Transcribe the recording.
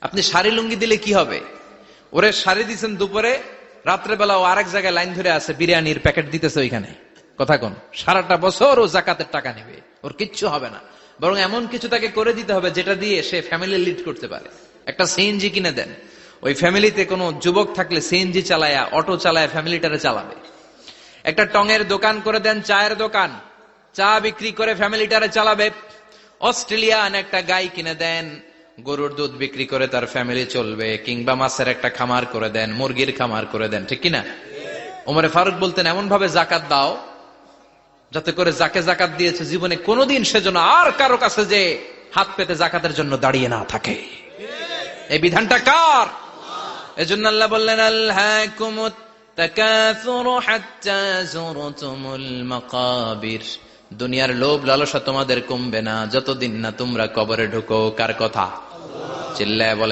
আপনি শাড়ি লুঙ্গি দিলে কি হবে? ওরে শাড়ি দিচ্ছেন দুপুরে, রাত্রেবেলা ও আরেক জায়গায় লাইন ধরে আছে, বিরিয়ানির প্যাকেট দিতেছে ওইখানে। কথা কোন? সারাটা বছর ও জাকাতের টাকা নেবে, ওর কিচ্ছু হবে না। বরং এমন কিছু তাকে করে দিতে হবে যেটা দিয়ে সে ফ্যামিলি লিড করতে পারে। একটা সিএনজি কিনে দেন, ওই ফ্যামিলিতে কোনো যুবক থাকলে সিএনজি চালায়া, অটো চালায়া ফ্যামিলিটারে চালাবে। একটা টঙের দোকান করে দেন, চায়ের দোকান, চা বিক্রি করে ফ্যামিলিটারে চালাবে। অস্ট্রেলিয়ান একটা গাই কিনে দেন, গরুর দুধ বিক্রি করে তার ফ্যামিলি চলবে। কিংবা মাছের একটা খামার করে দেন, মুরগির খামার করে দেন, ঠিক কিনা? ওমরে ফারুক বলতেন, এমন ভাবে জাকাত দাও যাতে করে যাকে জাকাত দিয়েছে জীবনে কোনোদিন সেজন্য আর কারো কাছে যে হাত পেতে জাকাতের জন্য দাঁড়িয়ে না থাকে। এই বিধানটা কার? এজন্য আল্লাহ বললেন, আলহাকুমুত তাকাসুরু হাত্তা যুরতুমুল মাকাবির। দুনিয়ার লোভ লালসা তোমাদের কমবে না যতদিন না তোমরা কবরে ঢুকো। কার কথা? চিল্লায় বলেন।